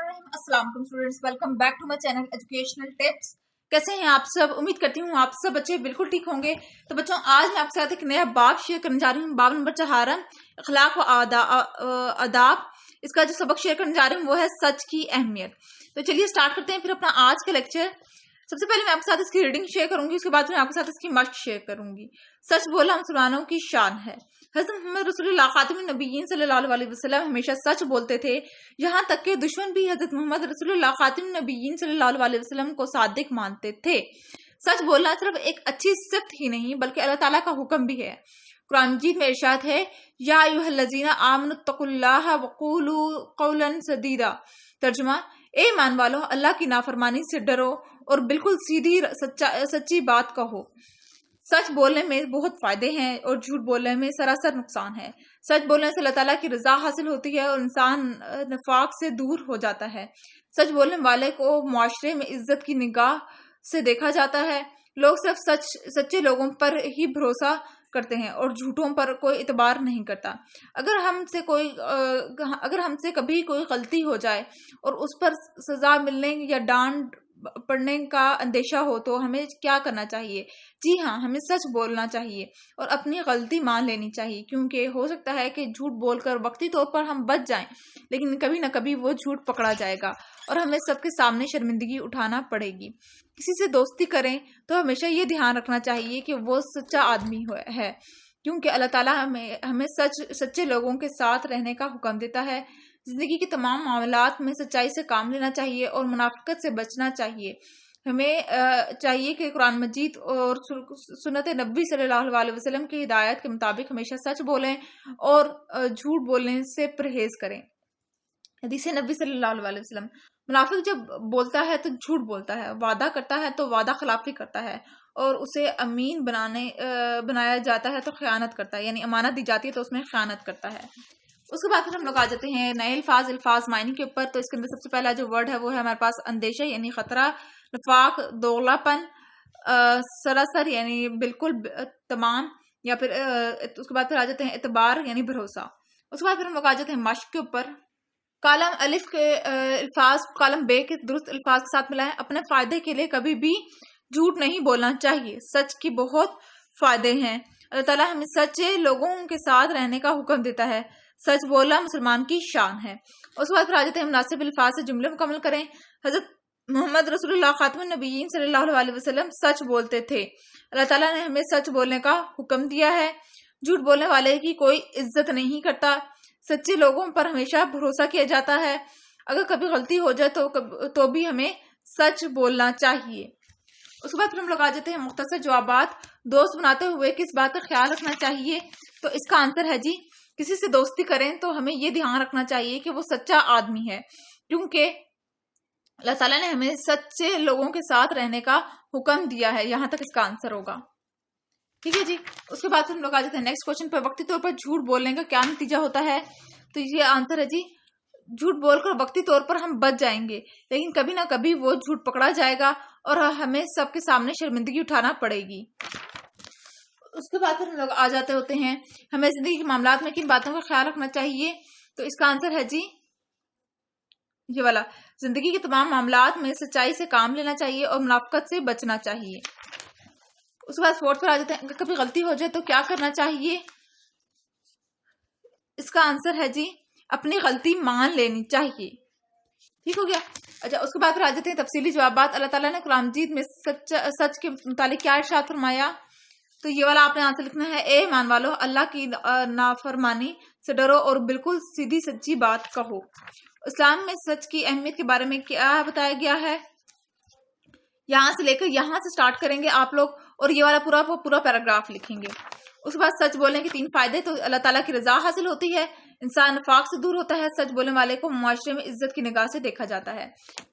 अस्सलाम वालेकुम students, welcome back to my channel educational tips. कैसे हैं आप सब? उम्मीद करती हूँ आप सब बच्चे बिल्कुल ठीक होंगे। तो बच्चों, आज मैं आपके साथ एक नया बाब शेयर करने जा रही हूँ। बाब नंबर 18, अखलाक व आदाब। इसका जो सबक शेयर करने जा रही हूँ वो है सच की अहमियत। तो चलिए स्टार्ट करते हैं फिर अपना आज का लेक्चर। सबसे पहले मैं आपके साथ इसकी रीडिंग शेयर करूंगी, उसके बाद मैं आपके साथ इसकी मश्क शेयर करूंगी। सच बोलना मुसलमानों की शान है। हज़रत मोहम्मद रसूलुल्लाह खातिमुन नबिय्यीन सल्लल्लाहु अलैहि वसल्लम हमेशा सच बोलते थे। यहाँ तक के दुश्मन भी हज़रत मोहम्मद रसूलुल्लाह खातिमुन नबिय्यीन सल्लल्लाहु अलैहि वसल्लम को सादिक मानते थे। सच बोलना सिर्फ एक अच्छी सिफ्त ही नहीं बल्कि अल्लाह ताला का हुक्म भी है। कुरान मजीद में इरशाद है, या अय्युहल्लज़ीना आमनुत्तकुल्लाह वक़ूलू क़ौलन सदीदा। तर्जुमा, ए ईमान वालों, अल्लाह की नाफरमानी से डरो और बिल्कुल सीधी सच्ची बात कहो। सच बोलने में बहुत फायदे हैं और झूठ बोलने में सरासर नुकसान है। सच बोलने से अल्लाह ताला की रजा हासिल होती है और इंसान निफाक से दूर हो जाता है। सच बोलने वाले को मुआशरे में इज्जत की निगाह से देखा जाता है। लोग सिर्फ सच्चे लोगों पर ही भरोसा करते हैं और झूठों पर कोई इतबार नहीं करता। अगर हमसे कभी कोई गलती हो जाए और उस पर सजा मिलने या डांट पड़ने का अंदेशा हो तो हमें क्या करना चाहिए? जी हाँ, हमें सच बोलना चाहिए और अपनी गलती मान लेनी चाहिए, क्योंकि हो सकता है कि झूठ बोलकर वक्ती तौर पर हम बच जाएं, लेकिन कभी ना कभी वो झूठ पकड़ा जाएगा और हमें सबके सामने शर्मिंदगी उठाना पड़ेगी। किसी से दोस्ती करें तो हमेशा ये ध्यान रखना चाहिए कि वो सच्चा आदमी है, क्योंकि अल्लाह ताला हमें सच्चे लोगों के साथ रहने का हुक्म देता है। जिंदगी के तमाम मामलात में सच्चाई से काम लेना चाहिए और मुनाफिकत से बचना चाहिए। हमें चाहिए कि कुरान मजीद और सुन्नत नबी सल्लल्लाहु अलैहि वसल्लम की हिदायत के मुताबिक हमेशा सच बोलें और झूठ बोलने से परहेज करें। हदीस नबी सल्लल्लाहु अलैहि वसल्लम, मुनाफिक जब बोलता है तो झूठ बोलता है, वादा करता है तो वादा खिलाफी करता है, और उसे अमीन बनाया जाता है तो खयानत करता है, यानी अमानत दी जाती है तो उसमें खयानत करता है। उसके बाद फिर हम लोग आ जाते हैं नए अल्फाज मायने के ऊपर। तो इसके अंदर सबसे पहला जो वर्ड है वो है हमारे पास अंदेशा, यानी खतरा, नफाक, दोगलापन, सरासर यानी बिल्कुल तमाम, या फिर उसके बाद फिर आ जाते हैं एतबार यानी भरोसा। उसके बाद फिर हम लोग आ जाते हैं मश्क के ऊपर। कालम अलिफ के अल्फाज कालम बे के दुरुस्त अल्फाज के साथ मिलाएं। अपने फायदे के लिए कभी भी झूठ नहीं बोलना चाहिए। सच की बहुत फायदे हैं। अल्लाह ताला हमें सच्चे लोगों के साथ रहने का हुक्म देता है। सच बोलना मुसलमान की शान है। उसके बाद फिर आ जाते हैं मुनासिब अल्फाज से जुमले मुकम्मल करें। हजरत मोहम्मद रसूलुल्लाह खातिमुन नबिय्यीन सल्लल्लाहु अलैहि वसल्लम सच बोलते थे। अल्लाह ताला ने हमें सच बोलने का हुक्म दिया है। झूठ बोलने वाले की कोई इज्जत नहीं करता। सच्चे लोगों पर हमेशा भरोसा किया जाता है। अगर कभी गलती हो जाए तो भी हमें सच बोलना चाहिए। उसके बाद फिर हम लोग आ जाते हैं मुख्तसर जवाबात। दोस्त बनाते हुए किस बात का ख्याल रखना चाहिए? तो इसका आंसर है जी, किसी से दोस्ती करें तो हमें ये ध्यान रखना चाहिए कि वो सच्चा आदमी है, क्योंकि अल्लाह ताला ने हमें सच्चे लोगों के साथ रहने का हुक्म दिया है। यहाँ तक इसका आंसर होगा। ठीक है जी। उसके बाद हम लोग आ जाते हैं नेक्स्ट क्वेश्चन पर। वक्ती तौर पर झूठ बोलने का क्या नतीजा होता है? तो ये आंसर है जी, झूठ बोलकर वक्ती तौर पर हम बच जाएंगे, लेकिन कभी ना कभी वो झूठ पकड़ा जाएगा और हमें सबके सामने शर्मिंदगी उठाना पड़ेगी। उसके बाद फिर हम लोग आ जाते होते हैं हमें जिंदगी के मामलात में किन बातों का ख्याल रखना चाहिए? तो इसका आंसर है जी ये वाला, जिंदगी के तमाम मामलात में सच्चाई से काम लेना चाहिए और मुनाफिकत से बचना चाहिए। उसके बाद फोर्थ पर आ जाते हैं, अगर कभी गलती हो जाए तो क्या करना चाहिए? इसका आंसर है जी, अपनी गलती मान लेनी चाहिए। ठीक हो गया। अच्छा, उसके बाद फिर आ जाते हैं तफसीली जवाबात। अल्लाह ताला ने कुरान मजीद में सच के मुतालिक क्या इरशाद फरमाया? तो ये वाला आपने आंसर लिखना है, ए ईमान वालों, अल्लाह की नाफरमानी से डरो और बिल्कुल सीधी सच्ची बात कहो। इस्लाम में सच की अहमियत के बारे में क्या बताया गया है? यहाँ से लेकर यहाँ से स्टार्ट करेंगे आप लोग और ये वाला पूरा पैराग्राफ लिखेंगे। उसके बाद सच बोलने के 3 फायदे। तो अल्लाह ताला की रजा हासिल होती है, इंसान नफाक से दूर होता है, सच बोलने वाले को मुआशरे में इज्जत की निगाह से देखा जाता है।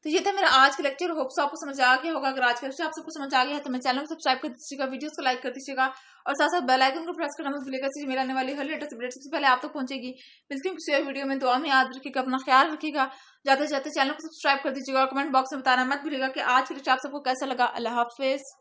तो ये था मेरा आज का लेक्चर। होप्स आपको समझ आ गया होगा। अगर आज का लेक्चर आप सबको समझ आ गया है तो मेरे चैनल को सब्सक्राइब कर दीजिएगा, वीडियोस को लाइक कर दीजिएगा और साथ साथ बेल आइकन को प्रेस करना मत भूलिएगा, मेरा आने वाली हर लेटेस्ट अपडेट सबसे पहले आप तक पहुंचेगी। मिलती हूँ किसी और वीडियो में। दुआ में याद रखिएगा, अपना ख्याल रखिएगा। जाते जाते चैनल को सब्सक्राइब कर दीजिएगा और कमेंट बॉक्स में बताना मत भूलिएगा कि आज का लेक्चर आप सबको कैसा लगा। अल्लाह हाफिज।